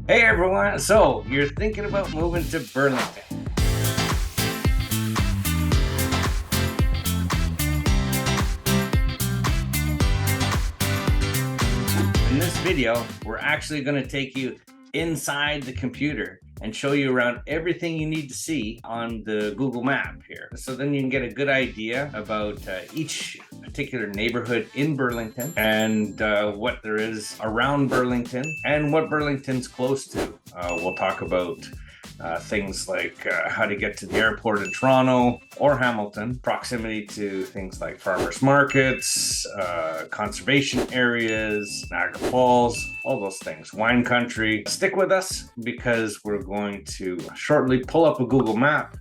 Hey everyone, so you're thinking about moving to Burlington. In this video, we're actually going to take you inside the computer and show you around everything you need to see on the Google map here. So then you can get a good idea about each particular neighborhood in Burlington and what there is around Burlington and what Burlington's close to. We'll talk about things like how to get to the airport in Toronto or Hamilton, proximity to things like farmers markets, conservation areas, Niagara Falls, all those things, wine country. Stick with us because we're going to shortly pull up a Google map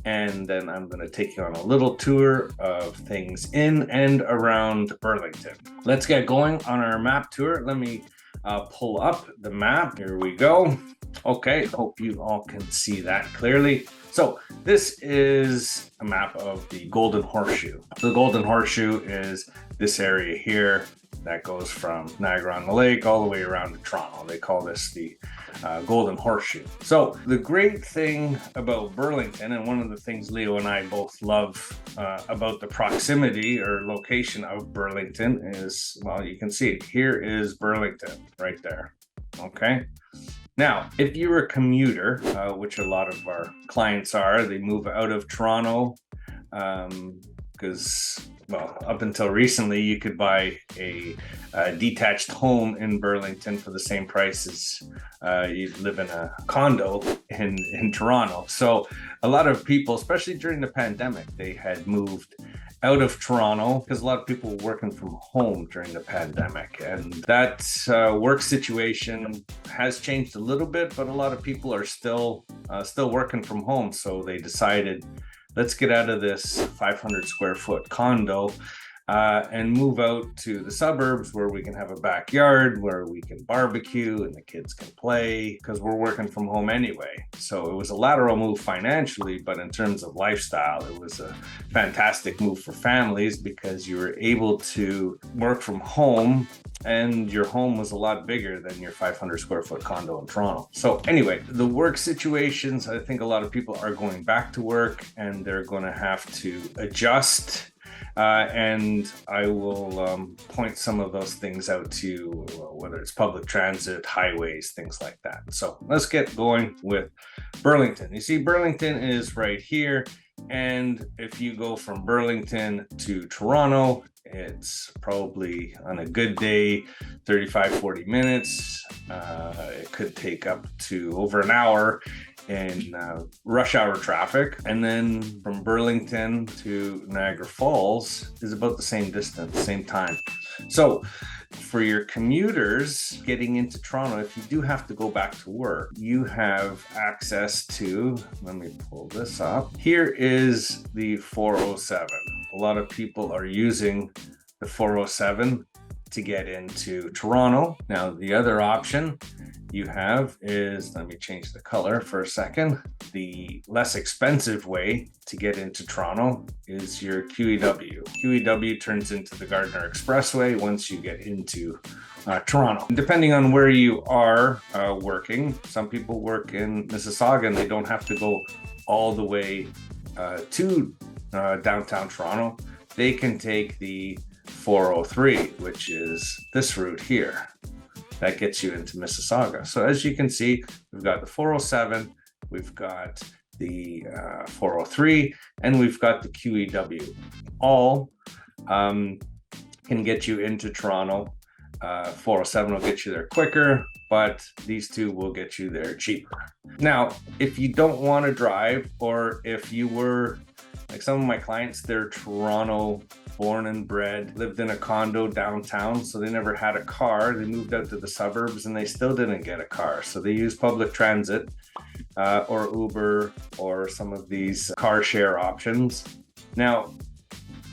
and then I'm going to take you on a little tour of things in and around Burlington. Let's get going on our map tour. Let me pull up the map. Here we go. Okay, hope you all can see that clearly. So this is a map of the Golden Horseshoe. The Golden Horseshoe is this area here that goes from Niagara-on-the-Lake all the way around to Toronto. They call this the Golden Horseshoe. So the great thing about Burlington, and one of the things Leo and I both love about the proximity or location of Burlington is, well, you can see it. Here is Burlington right there, okay? Now, if you're a commuter, which a lot of our clients are, they move out of Toronto because, well, up until recently, you could buy a detached home in Burlington for the same price as you live in a condo in Toronto. So a lot of people, especially during the pandemic, they had moved out of Toronto because a lot of people were working from home during the pandemic, and that work situation has changed a little bit, but a lot of people are still working from home. So they decided, let's get out of this 500 square foot condo and move out to the suburbs where we can have a backyard, where we can barbecue and the kids can play because we're working from home anyway. So it was a lateral move financially, but in terms of lifestyle, it was a fantastic move for families because you were able to work from home and your home was a lot bigger than your 500 square foot condo in Toronto. So anyway, the work situations, I think a lot of people are going back to work and they're going to have to adjust. And I will point some of those things out to you, whether it's public transit, highways, things like that. So let's get going with Burlington. You see, Burlington is right here. And if you go from Burlington to Toronto, it's probably on a good day, 35-40 minutes. It could take up to over an hour in rush hour traffic. And then from Burlington to Niagara Falls is about the same distance, same time. So for your commuters getting into Toronto, if you do have to go back to work, you have access to, let me pull this up. Here is the 407. A lot of people are using the 407 to get into Toronto. Now, the other option you have is, let me change the color for a second. The less expensive way to get into Toronto is your QEW. QEW turns into the Gardiner Expressway once you get into Toronto. Depending on where you are working, some people work in Mississauga and they don't have to go all the way to downtown Toronto. They can take the 403, which is this route here. That gets you into Mississauga. So as you can see, we've got the 407, we've got the 403, and we've got the QEW. All can get you into Toronto. 407 will get you there quicker, but these two will get you there cheaper. Now, if you don't want to drive, or if you were, like some of my clients, they're Toronto born and bred, lived in a condo downtown, so they never had a car. They moved out to the suburbs and they still didn't get a car. So they use public transit or Uber or some of these car share options. Now,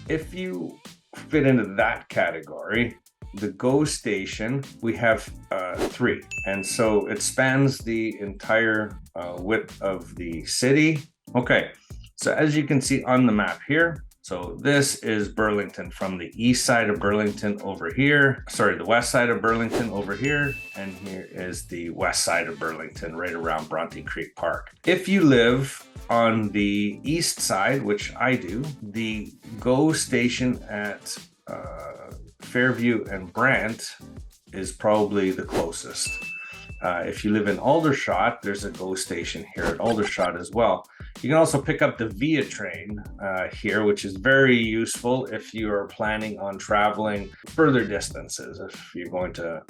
if you fit into that category, the GO station, we have 3. And so it spans the entire width of the city. Okay, so as you can see on the map here, So this is Burlington, from the east side of Burlington over here. Sorry, the west side of Burlington over here. And here is the west side of Burlington, right around Bronte Creek Park. If you live on the east side, which I do, the GO station at Fairview and Brant is probably the closest. If you live in Aldershot, there's a GO station here at Aldershot as well. You can also pick up the Via train here, which is very useful if you are planning on traveling further distances. If you're going to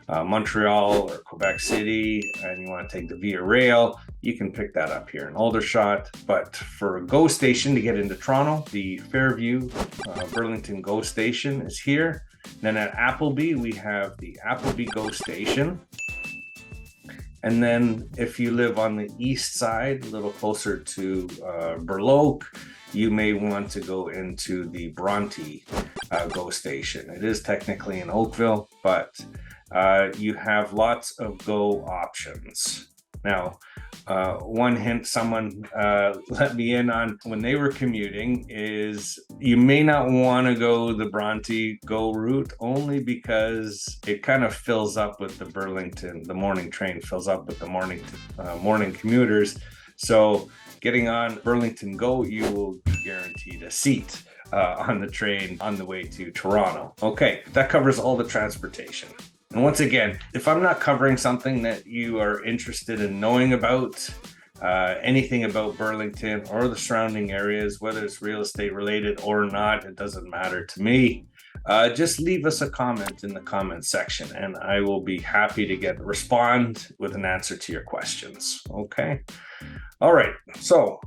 Montreal or Quebec City and you want to take the Via Rail, you can pick that up here in Aldershot. But for a GO station to get into Toronto, the Fairview Burlington GO station is here. Then at Appleby, we have the Appleby GO station. And then if you live on the east side, a little closer to Burloak, you may want to go into the Bronte GO station. It is technically in Oakville, but you have lots of GO options. Now, one hint someone let me in on when they were commuting is you may not want to go the Bronte GO route, only because it kind of fills up with the Burlington, the morning train fills up with the morning commuters. So getting on Burlington GO, you will be guaranteed a seat on the train on the way to Toronto. Okay, that covers all the transportation. And once again, if I'm not covering something that you are interested in knowing about, anything about Burlington or the surrounding areas, whether it's real estate related or not, it doesn't matter to me. Just leave us a comment in the comment section and I will be happy to respond with an answer to your questions. Okay. All right. So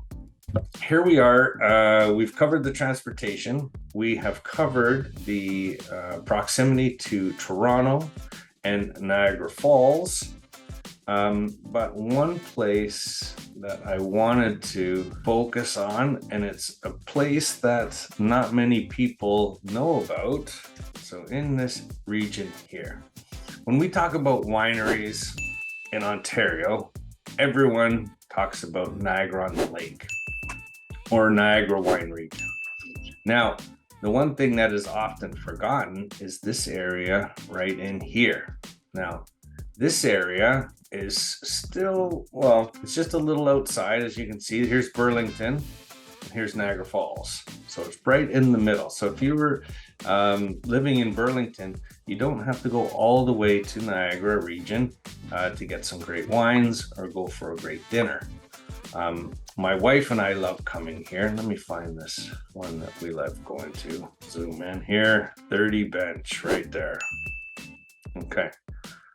here we are. We've covered the transportation. We have covered the proximity to Toronto and Niagara Falls. But one place that I wanted to focus on, and it's a place that not many people know about. So in this region here, when we talk about wineries in Ontario, everyone talks about Niagara-on-the-Lake or Niagara Wine Region. Now, the one thing that is often forgotten is this area right in here. Now, this area is still, well, it's just a little outside. As you can see, here's Burlington, and here's Niagara Falls. So it's right in the middle. So if you were living in Burlington, you don't have to go all the way to Niagara region to get some great wines or go for a great dinner. My wife and I love coming here. Let me find this one that we love going to. Zoom in here, 30 bench right there. Okay.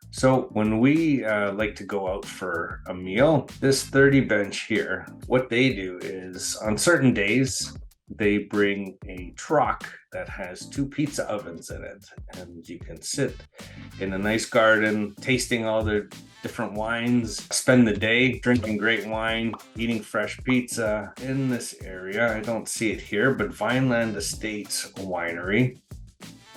So when we like to go out for a meal, this 30 bench here, what they do is on certain days, they bring a truck that has 2 pizza ovens in it. And you can sit in a nice garden, tasting all the different wines, spend the day drinking great wine, eating fresh pizza in this area. I don't see it here, but Vineland Estates Winery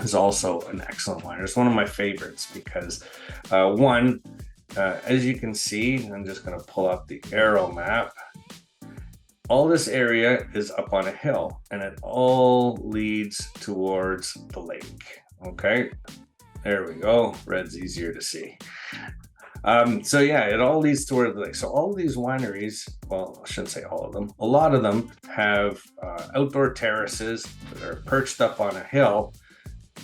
is also an excellent winery. It's one of my favorites because as you can see, I'm just going to pull up the arrow map. All this area is up on a hill and it all leads towards the lake. Okay, there we go. Red's easier to see. So yeah, it all leads toward the lake. So all of these wineries, well, I shouldn't say all of them, a lot of them have outdoor terraces that are perched up on a hill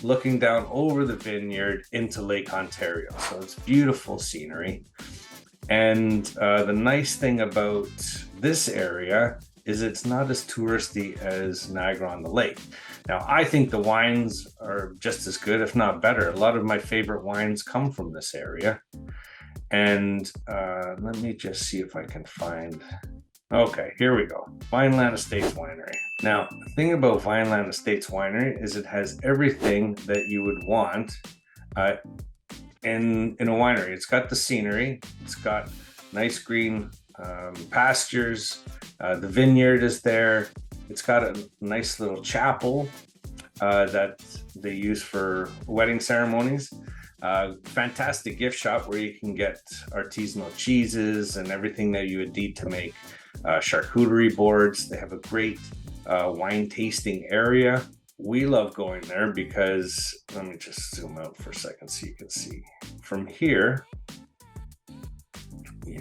looking down over the vineyard into Lake Ontario. So it's beautiful scenery. And the nice thing about this area is it's not as touristy as Niagara-on-the-Lake. Now, I think the wines are just as good, if not better. A lot of my favorite wines come from this area. And let me just see if I can find... Okay, here we go. Vineland Estates Winery. Now, the thing about Vineland Estates Winery is it has everything that you would want in a winery. It's got the scenery. It's got nice green pastures. The vineyard is there. It's got a nice little chapel that they use for wedding ceremonies. Fantastic gift shop where you can get artisanal cheeses and everything that you would need to make charcuterie boards. They have a great wine tasting area. We love going there because, let me just zoom out for a second so you can see from here.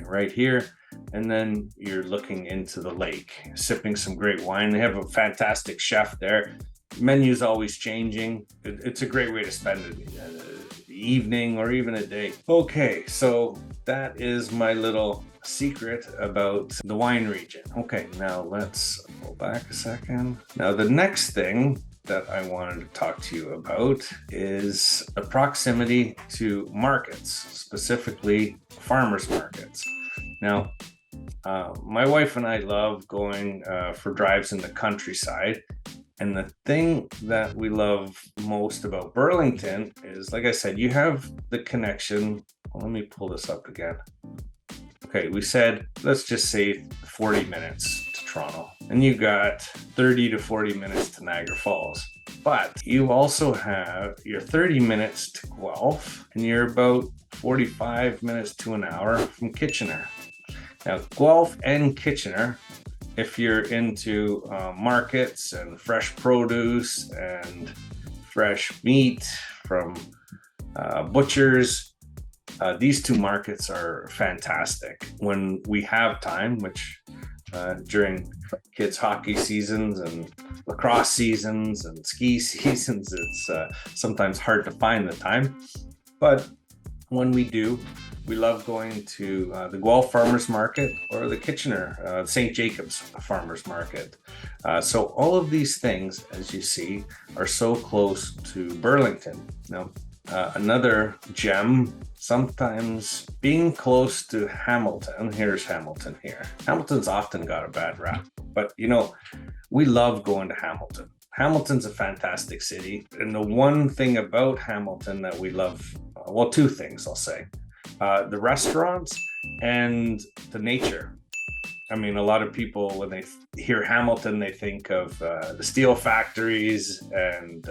Right here, and then you're looking into the lake, sipping some great wine. They have a fantastic chef there. Menu's always changing. It's a great way to spend the evening or even a day. Okay, so that is my little secret about the wine region. Okay, now let's go back a second. Now the next thing that I wanted to talk to you about is the proximity to markets, specifically farmers markets. Now, my wife and I love going for drives in the countryside. And the thing that we love most about Burlington is, like I said, you have the connection. Well, let me pull this up again. Okay, we said, let's just say 40 minutes to Toronto, and you got 30 to 40 minutes to Niagara Falls. But you also have your 30 minutes to Guelph, and you're about 45 minutes to an hour from Kitchener. Now, Guelph and Kitchener, if you're into markets and fresh produce and fresh meat from butchers, these two markets are fantastic. When we have time, which during kids' hockey seasons and lacrosse seasons and ski seasons, it's sometimes hard to find the time. But when we do, we love going to the Guelph Farmers Market or the Kitchener, St. Jacobs Farmers Market. So all of these things, as you see, are so close to Burlington. Now, another gem, sometimes being close to Hamilton. Here's Hamilton here. Hamilton's often got a bad rap, but you know, we love going to Hamilton. Hamilton's a fantastic city. And the one thing about Hamilton that we love, well, two things I'll say, the restaurants and the nature. I mean, a lot of people, when they hear Hamilton, they think of the steel factories and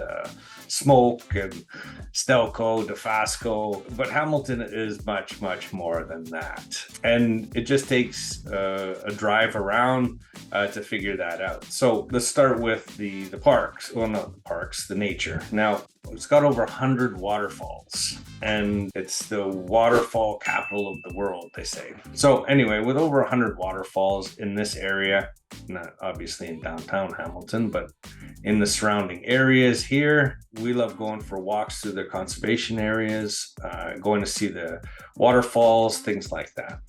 smoke and Stelco, DeFasco, but Hamilton is much, much more than that. And it just takes a drive around to figure that out. So let's start with the parks. Well, not the parks, the nature. Now, it's got over 100 waterfalls, and it's the waterfall capital of the world, they say. So anyway, with over 100 waterfalls in this area, not obviously in downtown Hamilton, but in the surrounding areas here, we love going for walks through their conservation areas, going to see the waterfalls, things like that.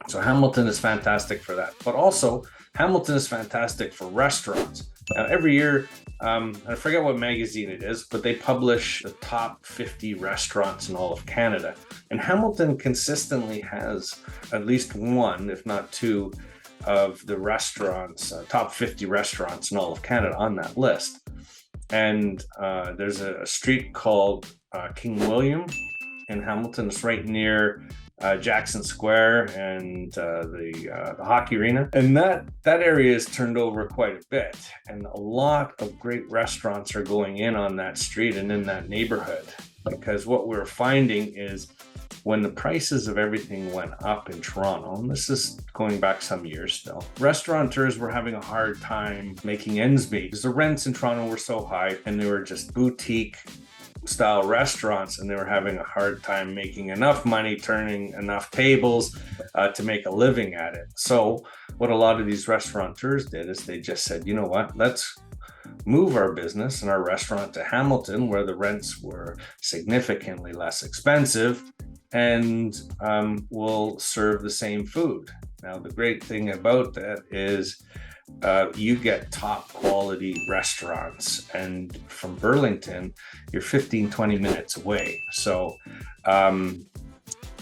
So Hamilton is fantastic for that. But also, Hamilton is fantastic for restaurants. Now, every year, I forget what magazine it is, but they publish the top 50 restaurants in all of Canada. And Hamilton consistently has at least one, if not two, of the restaurants, top 50 restaurants in all of Canada on that list. And there's a street called King William in Hamilton. It's right near Jackson Square and the hockey arena, and that area is turned over quite a bit, and a lot of great restaurants are going in on that street and in that neighborhood, because what we're finding is when the prices of everything went up in Toronto, and this is going back some years still, restaurateurs were having a hard time making ends meet because the rents in Toronto were so high, and they were just boutique style restaurants, and they were having a hard time making enough money, turning enough tables to make a living at it. So what a lot of these restaurateurs did is they just said, you know what, let's move our business and our restaurant to Hamilton, where the rents were significantly less expensive, and we'll serve the same food. Now, the great thing about that is you get top quality restaurants, and from Burlington, you're 15-20 minutes away. So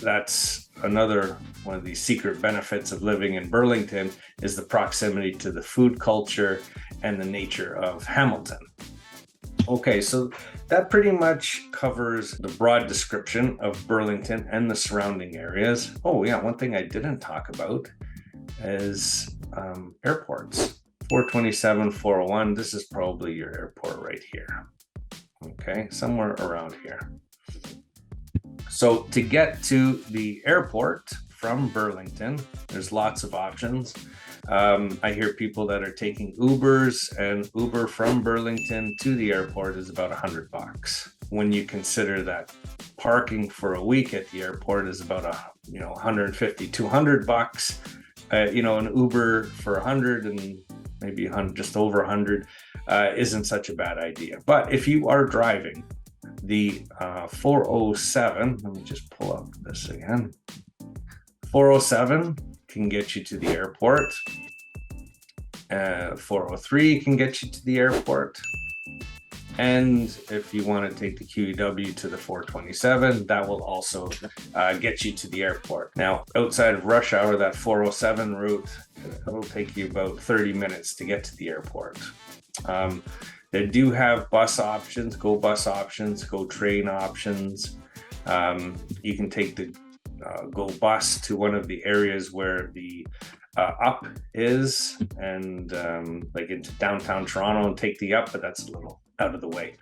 that's another one of the secret benefits of living in Burlington, is the proximity to the food culture and the nature of Hamilton. Okay, so that pretty much covers the broad description of Burlington and the surrounding areas. Oh yeah, one thing I didn't talk about is airports. 427, 401, this is probably your airport right here. Okay, somewhere around here. So to get to the airport from Burlington, there's lots of options. I hear people that are taking Ubers, and Uber from Burlington to the airport is about $100. When you consider that parking for a week at the airport is about $150, $200. An Uber for 100 and maybe 100, just over 100, isn't such a bad idea. But if you are driving the 407, let me just pull up this again. 407 can get you to the airport. 403 can get you to the airport. And if you want to take the QEW to the 427, that will also get you to the airport. Now, outside of rush hour, that 407 route, it'll take you about 30 minutes to get to the airport. They do have bus options, go train options. You can take the go bus to one of the areas where the up is, and like into downtown Toronto, and take the up, but that's a little out of the way.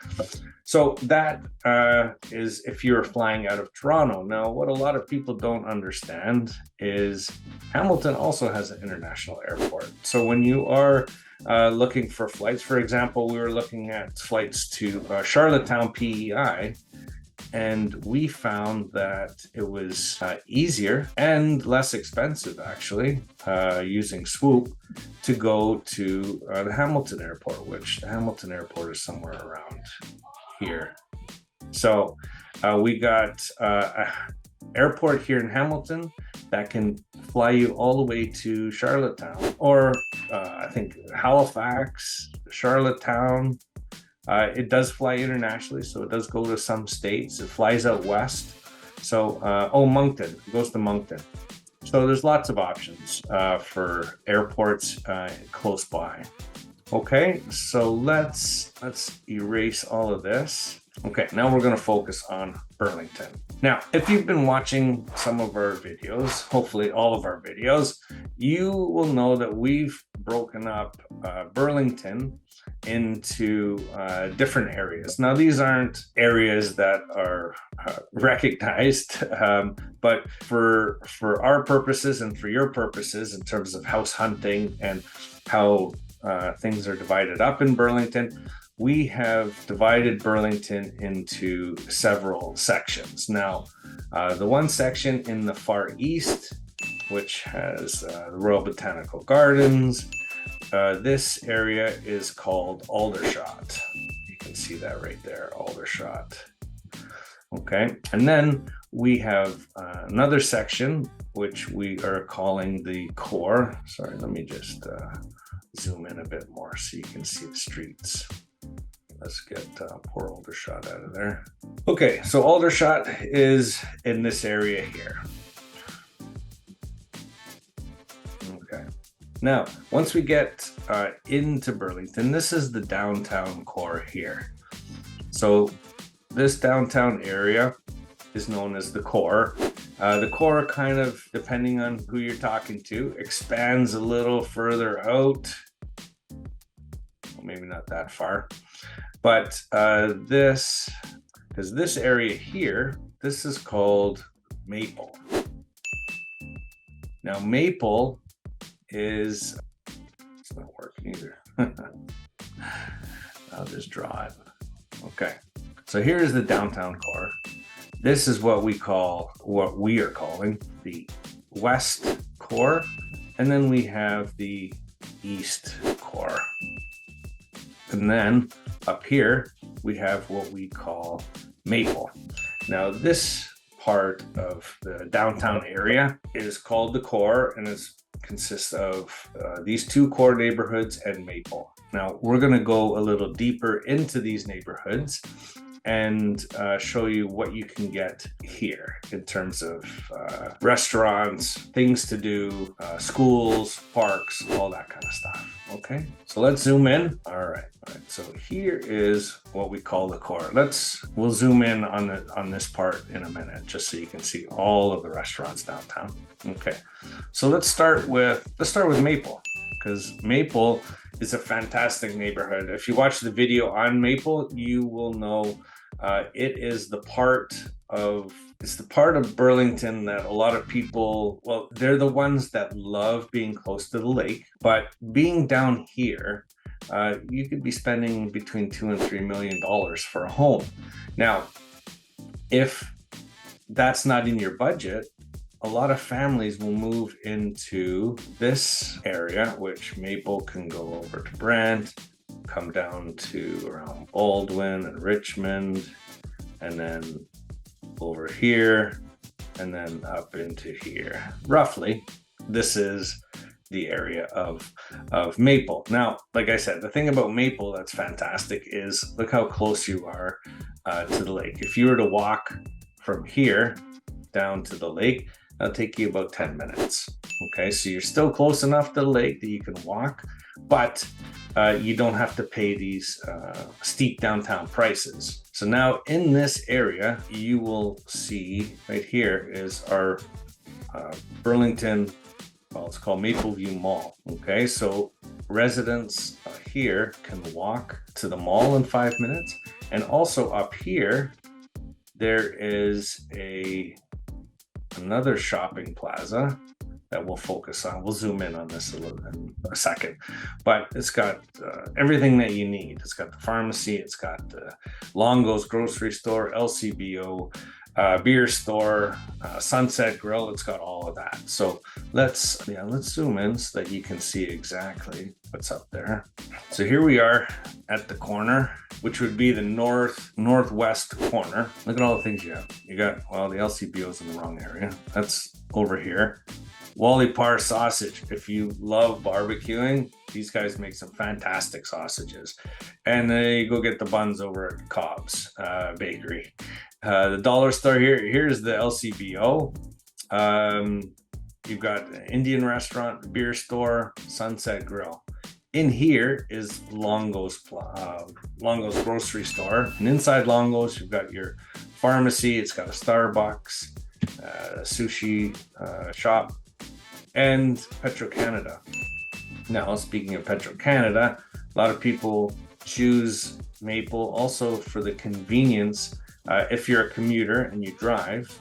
So that is if you're flying out of Toronto. Now, what a lot of people don't understand is Hamilton also has an international airport. So when you are looking for flights, for example, we were looking at flights to Charlottetown PEI, and we found that it was easier and less expensive, actually, using Swoop to go to the Hamilton airport, which the Hamilton airport is somewhere around here. So we got an airport here in Hamilton that can fly you all the way to Charlottetown, or I think Halifax, Charlottetown. It does fly internationally, so it does go to some states. It flies out west. So, Moncton, it goes to Moncton. So there's lots of options for airports close by. Okay, so let's erase all of this. Okay, now we're going to focus on Burlington. Now, if you've been watching some of our videos, hopefully all of our videos, you will know that we've broken up Burlington into different areas. Now, these aren't areas that are recognized, but for our purposes and for your purposes in terms of house hunting and how things are divided up in Burlington, we have divided Burlington into several sections. Now, the one section in the far east, which has the Royal Botanical Gardens, this area is called Aldershot. You can see that right there, Aldershot. Okay, and then we have another section, which we are calling the core. Sorry, let me just zoom in a bit more so you can see the streets. Let's get poor Aldershot out of there. Okay, so Aldershot is in this area here. Okay, now once we get into Burlington, this is the downtown core here. So this downtown area is known as the core. The core, kind of, depending on who you're talking to, expands a little further out. Well, maybe not that far. But this area here, this is called Maple. Now, Maple is, it's not working either. I'll just draw it. Okay, so here's the downtown core. This is what we are calling the West core, and then we have the East core. And then up here, we have what we call Maple. Now, this part of the downtown area is called the core, and it consists of these two core neighborhoods and Maple. Now, we're going to go a little deeper into these neighborhoods and show you what you can get here in terms of restaurants, things to do, schools, parks, all that kind of stuff. Okay, so let's zoom in. All right. So here is what we call the core. We'll zoom in on this part in a minute, just so you can see all of the restaurants downtown. Okay, so let's start with Maple, because Maple is a fantastic neighborhood. If you watch the video on Maple, you will know It is the part of it's the part of Burlington that a lot of people, well, they're the ones that love being close to the lake, but being down here, you could be spending between $2 and $3 million for a home. Now, if that's not in your budget, a lot of families will move into this area, which Maple can go over to Brant, come down to around Baldwin and Richmond, and then over here, and then up into here. Roughly, this is the area of Maple. Now, like I said, the thing about Maple that's fantastic is look how close you are to the lake. If you were to walk from here down to the lake, that'll take you about 10 minutes. Okay, so you're still close enough to the lake that you can walk, but you don't have to pay these steep downtown prices. So now in this area, you will see right here is our Burlington, well, it's called Mapleview Mall. Okay, so residents here can walk to the mall in 5 minutes. And also up here, there is another shopping plaza that we'll focus on. We'll zoom in on this in a second, but it's got everything that you need. It's got the pharmacy, it's got the Longo's grocery store, LCBO, beer store, Sunset Grill. It's got all of that. So let's zoom in so that you can see exactly what's up there. So here we are at the corner, which would be the northwest corner. Look at all the things you have. You got, well, the LCBO's in the wrong area. That's over here. Wally Parr sausage. If you love barbecuing, these guys make some fantastic sausages. And then you go get the buns over at Cobb's Bakery. The dollar store here's the LCBO. You've got an Indian restaurant, beer store, Sunset Grill. In here is Longo's grocery store. And inside Longo's, you've got your pharmacy. It's got a Starbucks, sushi shop, and Petro-Canada. Now, speaking of Petro-Canada, a lot of people choose Maple also for the convenience. If you're a commuter and you drive,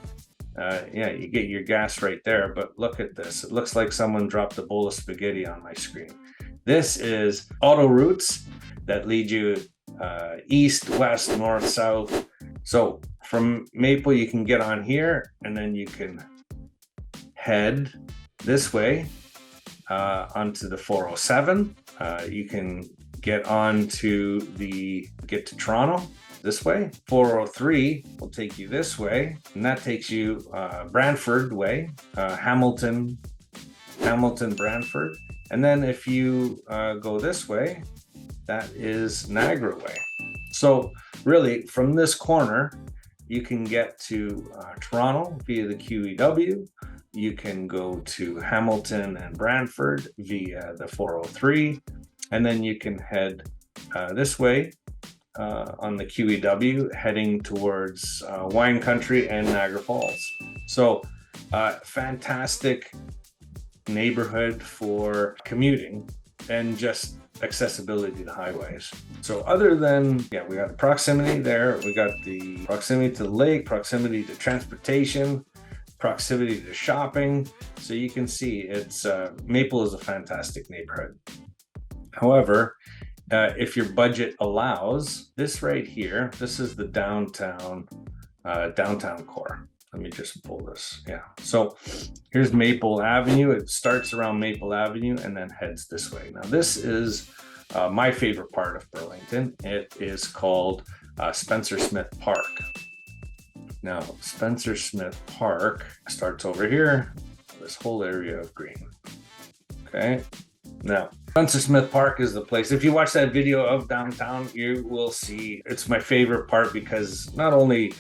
you get your gas right there. But look at this. It looks like someone dropped a bowl of spaghetti on my screen. This is auto routes that lead you east, west, north, south. So from Maple, you can get on here and then you can head this way onto the 407. You can get to Toronto this way. 403 will take you this way, and that takes you Brantford way, Hamilton, Brantford. And then if you go this way, that is Niagara way. So really, from this corner, you can get to Toronto via the QEW. You can go to Hamilton and Brantford via the 403, and then you can head this way on the QEW, heading towards wine country and Niagara Falls. So fantastic neighborhood for commuting and just accessibility to highways. So other than, we got the proximity there, we got the proximity to the lake, proximity to transportation, proximity to shopping. So you can see it's Maple is a fantastic neighborhood. However, if your budget allows, this right here, this is the downtown core. Let me just pull this. So here's Maple Avenue. It starts around Maple Avenue and then heads this way. Now this is my favorite part of Burlington. It is called Spencer Smith Park. Now Spencer Smith Park starts over here, this whole area of green. Okay. Now, Spencer Smith Park is the place. If you watch that video of downtown, you will see it's my favorite part because not only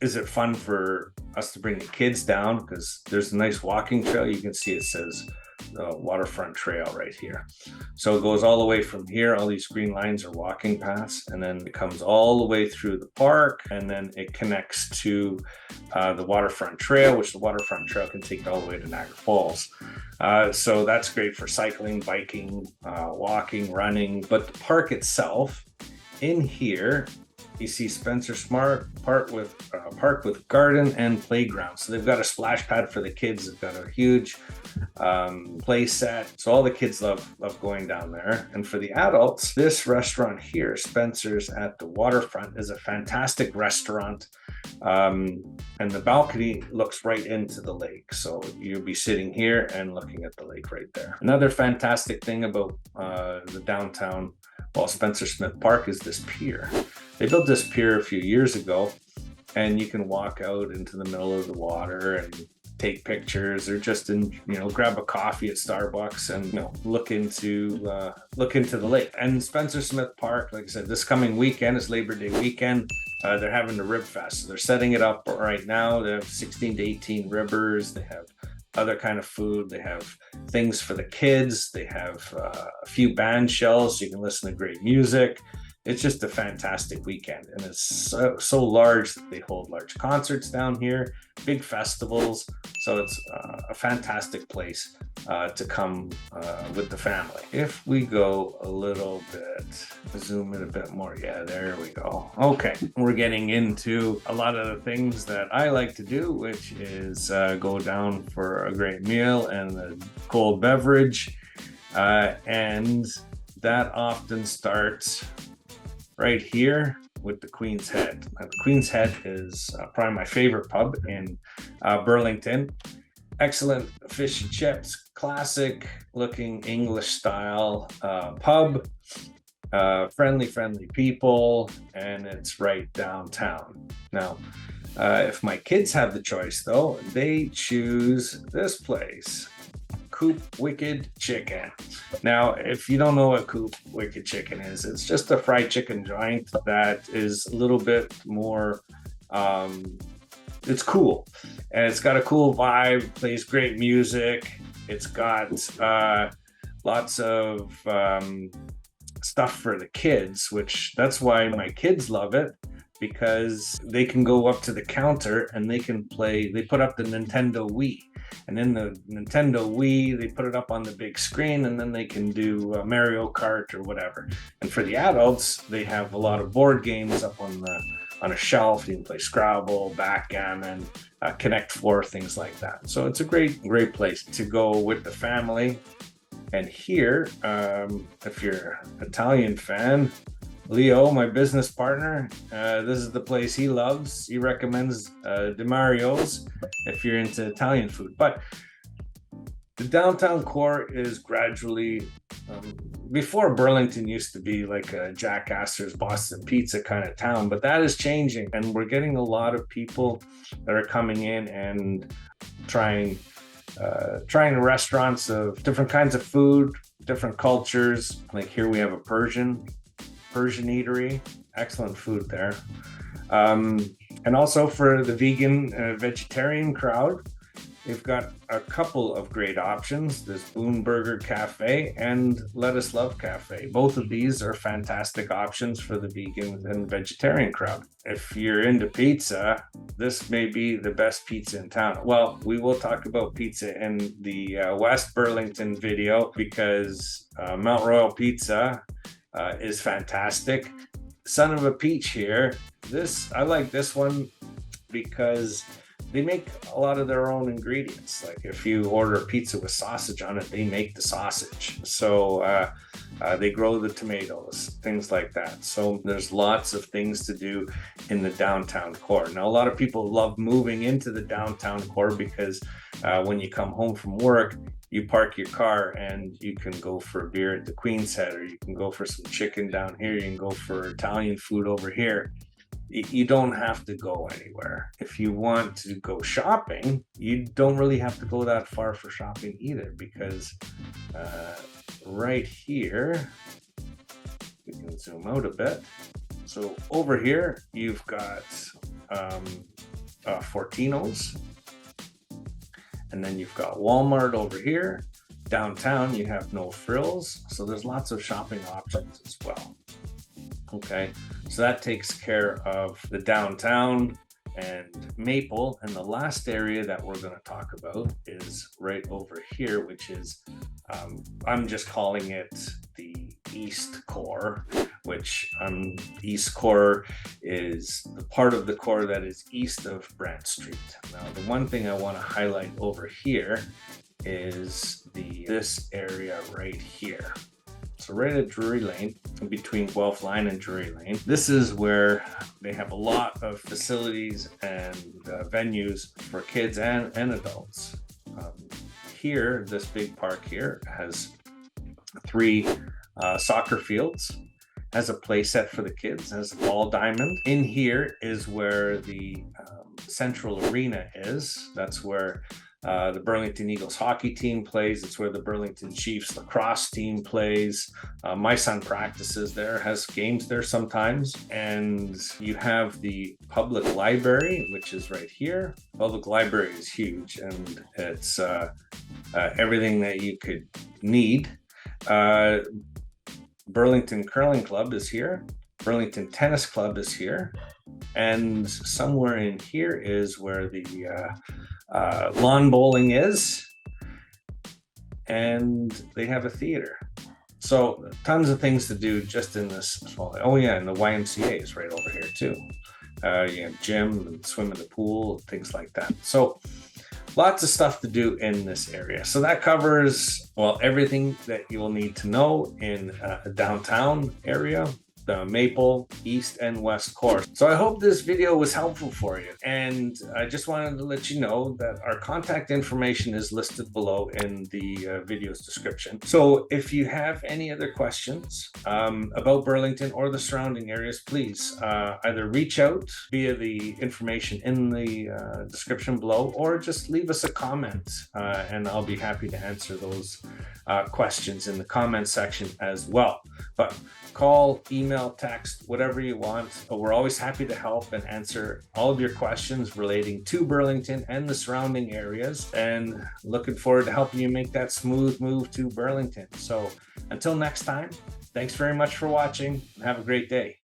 is it fun for us to bring the kids down, because there's a nice walking trail. You can see it says waterfront trail right here. So it goes all the way from here. All these green lines are walking paths, and then it comes all the way through the park, and then it connects to the waterfront trail, which the waterfront trail can take all the way to Niagara Falls. So that's great for cycling, biking, walking, running. But the park itself, in here you see Spencer Smart Park with garden and playground. So they've got a splash pad for the kids. They've got a huge play set. So all the kids love going down there. And for the adults, this restaurant here, Spencer's at the waterfront, is a fantastic restaurant. And the balcony looks right into the lake. So you'll be sitting here and looking at the lake right there. Another fantastic thing about the downtown, well, Spencer Smith Park, is this pier. They built this pier a few years ago, and you can walk out into the middle of the water and take pictures, or just grab a coffee at Starbucks and look into the lake. And Spencer Smith Park, like I said, this coming weekend is Labor Day weekend. They're having the Rib Fest. So they're setting it up right now. They have 16 to 18 ribbers. They have other kind of food. They have things for the kids. They have a few band shells so you can listen to great music. It's just a fantastic weekend, and it's so large that they hold large concerts down here, big festivals. So it's a fantastic place to come with the family. If we go a little bit, zoom in a bit more. Yeah, there we go. Okay, we're getting into a lot of the things that I like to do, which is go down for a great meal and a cold beverage. And that often starts right here with the Queen's Head. Now, the Queen's Head is probably my favorite pub in Burlington. Excellent fish and chips, classic looking English style pub, friendly people, and it's right downtown. Now, if my kids have the choice though, they choose this place, Coop Wicked Chicken. Now, if you don't know what Coop Wicked Chicken is, it's just a fried chicken joint that is a little bit more, it's cool. And it's got a cool vibe, plays great music. It's got lots of stuff for the kids, which that's why my kids love it, because they can go up to the counter and they can play. They put up the Nintendo Wii. And in the Nintendo Wii, they put it up on the big screen, and then they can do Mario Kart or whatever. And for the adults, they have a lot of board games up on a shelf. You can play Scrabble, Backgammon, Connect Four, things like that. So it's a great place to go with the family. And here, if you're an Italian fan, Leo, my business partner, this is the place he loves. He recommends De Mario's if you're into Italian food. But the downtown core is gradually, before Burlington used to be like a Jack Astor's Boston Pizza kind of town, but that is changing. And we're getting a lot of people that are coming in and trying restaurants of different kinds of food, different cultures. Like here we have a Persian eatery, excellent food there. And also for the vegan, vegetarian crowd, they've got a couple of great options. There's Boon Burger Cafe and Lettuce Love Cafe. Both of these are fantastic options for the vegan and vegetarian crowd. If you're into pizza, this may be the best pizza in town. Well, we will talk about pizza in the West Burlington video, because Mount Royal Pizza is fantastic. Son of a Peach here. I like this one because they make a lot of their own ingredients. Like if you order a pizza with sausage on it, they make the sausage. So they grow the tomatoes, things like that. So there's lots of things to do in the downtown core. Now, a lot of people love moving into the downtown core because when you come home from work, you park your car and you can go for a beer at the Queen's Head, or you can go for some chicken down here. You can go for Italian food over here. You don't have to go anywhere. If you want to go shopping, you don't really have to go that far for shopping either, because right here, we can zoom out a bit. So over here, you've got Fortino's, and then you've got Walmart over here. Downtown, you have No Frills. So there's lots of shopping options as well. Okay, so that takes care of the downtown and Maple. And the last area that we're going to talk about is right over here, which is, I'm just calling it the east core, which east core is the part of the core that is east of Brant Street. Now, the one thing I want to highlight over here is this area right here. So right at Drury Lane, in between Guelph Line and Drury Lane, this is where they have a lot of facilities and venues for kids and adults. Here, this big park here has 3 soccer fields, has a play set for the kids, has a ball diamond. In here is where the central arena is. That's where the Burlington Eagles hockey team plays. It's where the Burlington Chiefs lacrosse team plays. My son practices there, has games there sometimes. And you have the public library, which is right here. Public library is huge, and it's everything that you could need. Burlington Curling Club is here. Burlington Tennis Club is here. And somewhere in here is where the lawn bowling is. And they have a theater. So tons of things to do just in this small. Oh yeah, and the YMCA is right over here too. You have gym and swim in the pool, things like that. So lots of stuff to do in this area. So that covers, well, everything that you will need to know in a downtown area, the Maple, East and West Core. So I hope this video was helpful for you. And I just wanted to let you know that our contact information is listed below in the video's description. So if you have any other questions about Burlington or the surrounding areas, please either reach out via the information in the description below, or just leave us a comment and I'll be happy to answer those questions in the comment section as well. But call, email, text, whatever you want. We're always happy to help and answer all of your questions relating to Burlington and the surrounding areas, and looking forward to helping you make that smooth move to Burlington. So until next time, thanks very much for watching and have a great day.